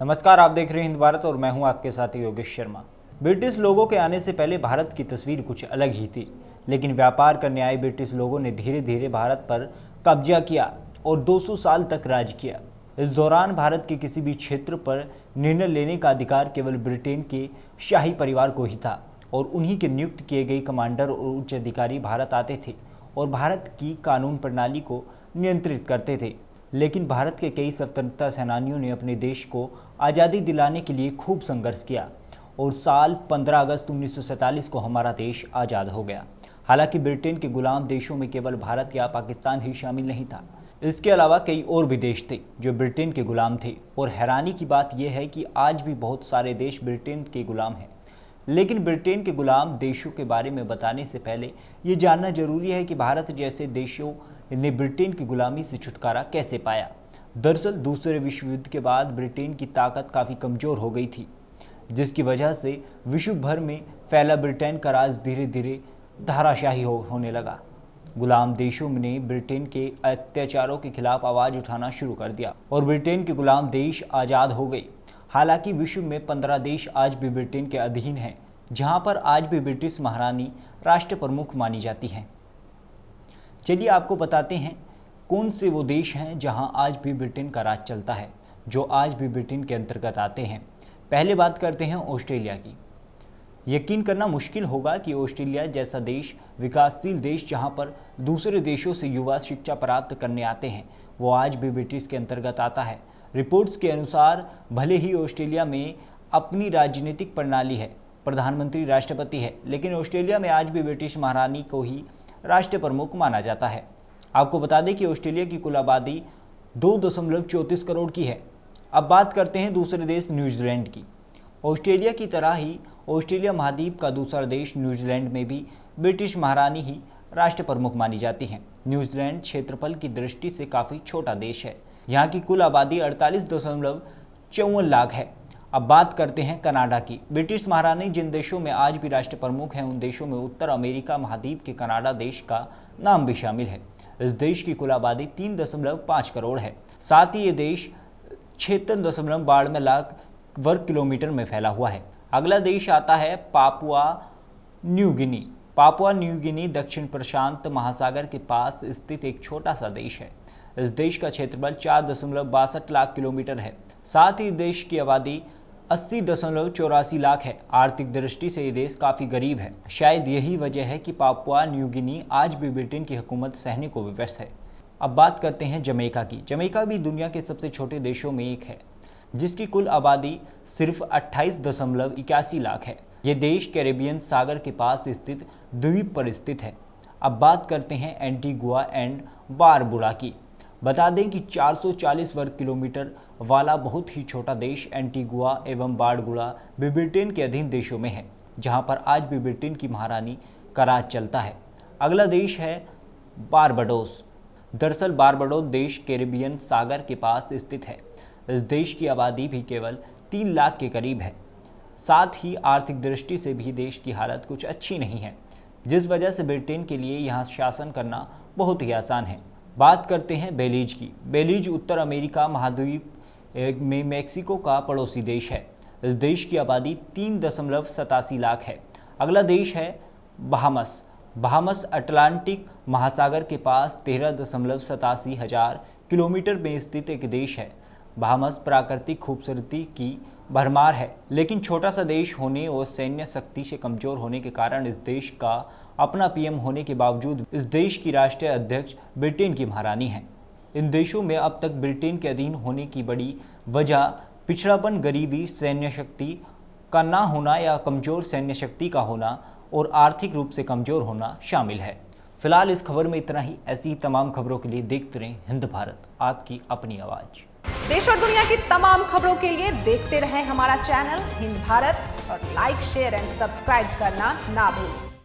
नमस्कार, आप देख रहे हैं हिंद भारत और मैं हूं आपके साथी योगेश शर्मा। ब्रिटिश लोगों के आने से पहले भारत की तस्वीर कुछ अलग ही थी, लेकिन व्यापार करने आए ब्रिटिश लोगों ने धीरे धीरे भारत पर कब्जा किया और 200 साल तक राज किया। इस दौरान भारत के किसी भी क्षेत्र पर निर्णय लेने का अधिकार केवल ब्रिटेन के शाही परिवार को ही था और उन्हीं के नियुक्त किए गए कमांडर और उच्च अधिकारी भारत आते थे और भारत की कानून प्रणाली को नियंत्रित करते थे। लेकिन भारत के कई स्वतंत्रता सेनानियों ने अपने देश को आज़ादी दिलाने के लिए खूब संघर्ष किया और साल 15 अगस्त 1947 को हमारा देश आज़ाद हो गया। हालांकि ब्रिटेन के गुलाम देशों में केवल भारत या पाकिस्तान ही शामिल नहीं था, इसके अलावा कई और भी देश थे जो ब्रिटेन के गुलाम थे। और हैरानी की बात यह है कि आज भी बहुत सारे देश ब्रिटेन के गुलाम हैं। लेकिन ब्रिटेन के गुलाम देशों के बारे में बताने से पहले ये जानना जरूरी है कि भारत जैसे देशों ने ब्रिटेन की गुलामी से छुटकारा कैसे पाया। दरअसल दूसरे विश्व युद्ध के बाद ब्रिटेन की ताकत काफ़ी कमज़ोर हो गई थी, जिसकी वजह से विश्व भर में फैला ब्रिटेन का राज धीरे धीरे धाराशाही होने लगा। गुलाम देशों ने ब्रिटेन के अत्याचारों के खिलाफ आवाज़ उठाना शुरू कर दिया और ब्रिटेन के गुलाम देश आज़ाद हो गए। हालांकि विश्व में 15 देश आज भी ब्रिटेन के अधीन हैं, जहां पर आज भी ब्रिटिश महारानी राष्ट्र प्रमुख मानी जाती हैं। चलिए आपको बताते हैं कौन से वो देश हैं जहां आज भी ब्रिटेन का राज चलता है, जो आज भी ब्रिटेन के अंतर्गत आते हैं। पहले बात करते हैं ऑस्ट्रेलिया की। यकीन करना मुश्किल होगा कि ऑस्ट्रेलिया जैसा देश, विकासशील देश जहां पर दूसरे देशों से युवा शिक्षा प्राप्त करने आते हैं, वो आज भी ब्रिटिश के अंतर्गत आता है। रिपोर्ट्स के अनुसार भले ही ऑस्ट्रेलिया में अपनी राजनीतिक प्रणाली है, प्रधानमंत्री राष्ट्रपति है, लेकिन ऑस्ट्रेलिया में आज भी ब्रिटिश महारानी को ही राष्ट्र प्रमुख माना जाता है। आपको बता दें कि ऑस्ट्रेलिया की कुल आबादी 2.34 करोड़ की है। अब बात करते हैं दूसरे देश न्यूजीलैंड की। ऑस्ट्रेलिया की तरह ही ऑस्ट्रेलिया महाद्वीप का दूसरा देश न्यूजीलैंड में भी ब्रिटिश महारानी ही राष्ट्र प्रमुख मानी जाती हैं। न्यूजीलैंड क्षेत्रफल की दृष्टि से काफ़ी छोटा देश है। यहाँ की कुल आबादी 48.54 लाख है। अब बात करते हैं कनाडा की। ब्रिटिश महारानी जिन देशों में आज भी राष्ट्र प्रमुख हैं, उन देशों में उत्तर अमेरिका महाद्वीप के कनाडा देश का नाम भी शामिल है। इस देश की कुल आबादी 3.5 करोड़ है। साथ ही ये देश 76.92 लाख वर्ग किलोमीटर में फैला हुआ है। अगला देश आता है Papua New Guinea. Papua New Guinea दक्षिण प्रशांत महासागर के पास स्थित एक छोटा सा देश है। इस देश का क्षेत्रफल 4.62 लाख किलोमीटर है। साथ ही देश की आबादी 80.84 लाख है। आर्थिक दृष्टि से ये देश काफ़ी गरीब है। शायद यही वजह है कि पापुआ न्यू गिनी आज भी ब्रिटेन की हुकूमत सहने को विवश है। अब बात करते हैं जमैका की। जमैका भी दुनिया के सबसे छोटे देशों में एक है, जिसकी कुल आबादी सिर्फ 28.81 लाख है। ये देश कैरेबियन सागर के पास स्थित द्वीप पर स्थित है। अब बात करते हैं एंटीगुआ एंड बारबुडा की। बता दें कि 440 वर्ग किलोमीटर वाला बहुत ही छोटा देश एंटीगुआ एवं बारबुडा भी ब्रिटेन के अधीन देशों में है, जहां पर आज भी ब्रिटेन की महारानी का राज चलता है। अगला देश है बारबाडोस। दरअसल बारबाडोस देश कैरेबियन सागर के पास स्थित है। इस देश की आबादी भी केवल 3 लाख के करीब है। साथ ही आर्थिक दृष्टि से भी देश की हालत कुछ अच्छी नहीं है, जिस वजह से ब्रिटेन के लिए यहाँ शासन करना बहुत ही आसान है। बात करते हैं बेलीज की। बेलीज उत्तर अमेरिका महाद्वीप में मेक्सिको का पड़ोसी देश है। इस देश की आबादी 3.87 लाख है। अगला देश है बहामस। बहामस अटलांटिक महासागर के पास 13.87 हजार किलोमीटर में स्थित एक देश है। बहामस प्राकृतिक खूबसूरती की भरमार है, लेकिन छोटा सा देश होने और सैन्य शक्ति से कमजोर होने के कारण इस देश का अपना पीएम होने के बावजूद इस देश की राष्ट्रीय अध्यक्ष ब्रिटेन की महारानी हैं। इन देशों में अब तक ब्रिटेन के अधीन होने की बड़ी वजह पिछड़ापन, गरीबी, सैन्य शक्ति का ना होना या कमजोर सैन्य शक्ति का होना और आर्थिक रूप से कमजोर होना शामिल है। फिलहाल इस खबर में इतना ही। ऐसी तमाम खबरों के लिए देखते रहें हिंद भारत, आपकी अपनी आवाज़। देश और दुनिया की तमाम खबरों के लिए देखते रहें हमारा चैनल हिंद भारत और लाइक, शेयर एंड सब्सक्राइब करना ना भूलें।